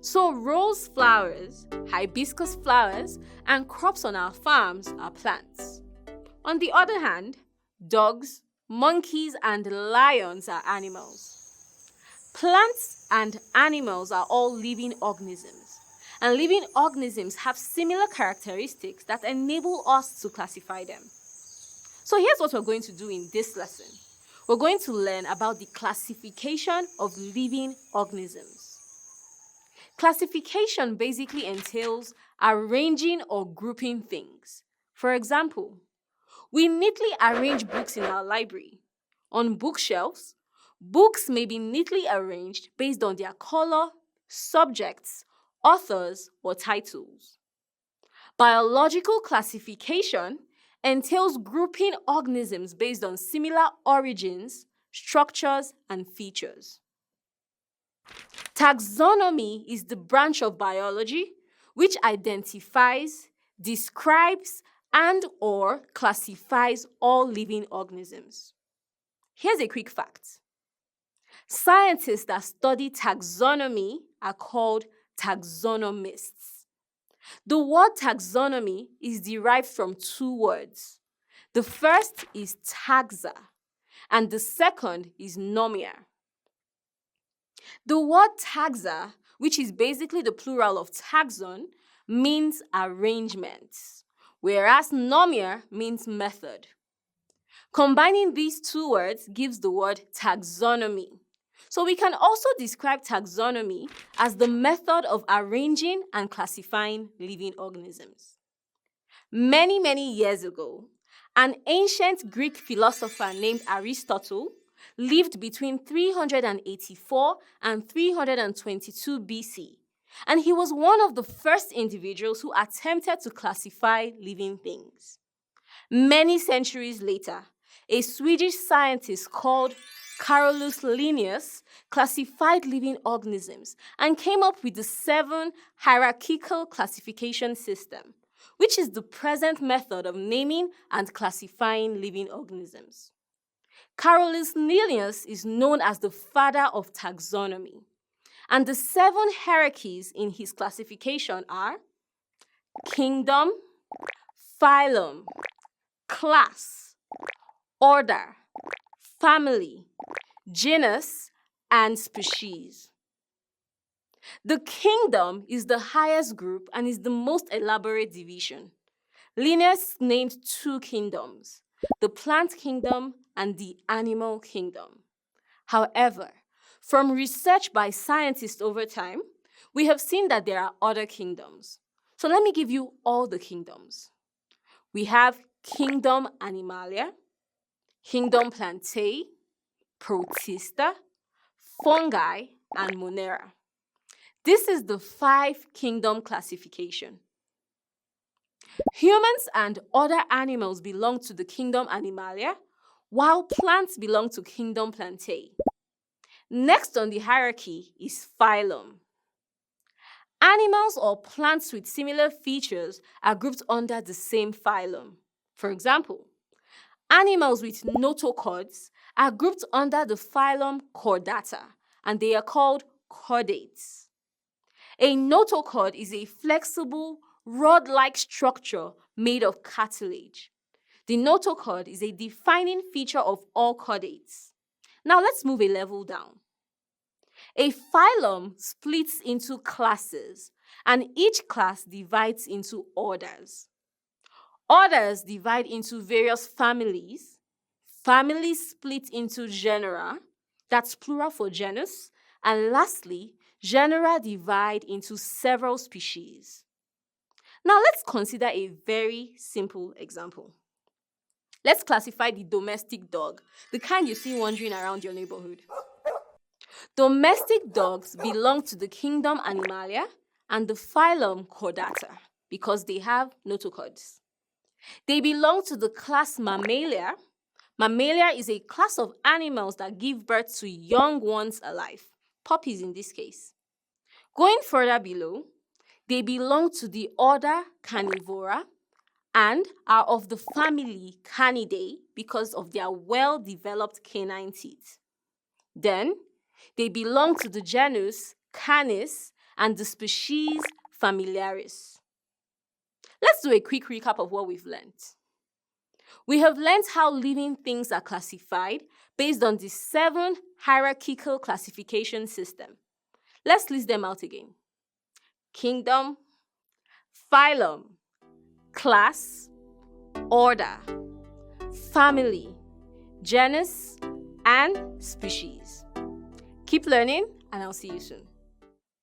So rose flowers, hibiscus flowers, and crops on our farms are plants. On the other hand, dogs, monkeys, and lions are animals. Plants and animals are all living organisms, and living organisms have similar characteristics that enable us to classify them. So here's what we're going to do in this lesson. We're going to learn about the classification of living organisms. Classification basically entails arranging or grouping things. For example, we neatly arrange books in our library. On bookshelves, books may be neatly arranged based on their color, subjects, authors, or titles. Biological classification entails grouping organisms based on similar origins, structures, and features. Taxonomy is the branch of biology which identifies, describes, and/or classifies all living organisms. Here's a quick fact. Scientists that study taxonomy are called taxonomists. The word taxonomy is derived from two words. The first is taxa, and the second is nomia. The word taxa, which is basically the plural of taxon, means arrangement, whereas nomia means method. Combining these two words gives the word taxonomy. So we can also describe taxonomy as the method of arranging and classifying living organisms. Many years ago, an ancient Greek philosopher named Aristotle lived between 384 and 322 BC, and he was one of the first individuals who attempted to classify living things. Many centuries later, a Swedish scientist called Carolus Linnaeus classified living organisms and came up with the 7 hierarchical classification system, which is the present method of naming and classifying living organisms. Carolus Linnaeus is known as the father of taxonomy, and the 7 hierarchies in his classification are kingdom, phylum, class, order, family, genus, and species. The kingdom is the highest group and is the most elaborate division. Linnaeus named 2 kingdoms, the plant kingdom and the animal kingdom. However, from research by scientists over time, we have seen that there are other kingdoms. So let me give you all the kingdoms. We have kingdom Animalia, kingdom Plantae, Protista, fungi, and Monera. This is the 5 kingdom classification. Humans and other animals belong to the kingdom Animalia, while plants belong to kingdom Plantae. Next on the hierarchy is phylum. Animals or plants with similar features are grouped under the same phylum. For example, animals with notochords are grouped under the phylum Chordata, and they are called chordates. A notochord is a flexible, rod-like structure made of cartilage. The notochord is a defining feature of all chordates. Now let's move a level down. A phylum splits into classes, and each class divides into orders. Orders divide into various families. Families split into genera, that's plural for genus, and lastly, genera divide into several species. Now let's consider a very simple example. Let's classify the domestic dog, the kind you see wandering around your neighborhood. Domestic dogs belong to the kingdom Animalia and the phylum Chordata because they have notochords. They belong to the class Mammalia. Mammalia is a class of animals that give birth to young ones alive, puppies in this case. Going further below, they belong to the order Carnivora and are of the family Canidae because of their well-developed canine teeth. Then, they belong to the genus Canis and the species familiaris. Let's do a quick recap of what we've learned. We have learned how living things are classified based on the 7 hierarchical classification system. Let's list them out again. Kingdom, phylum, class, order, family, genus, and species. Keep learning, and I'll see you soon.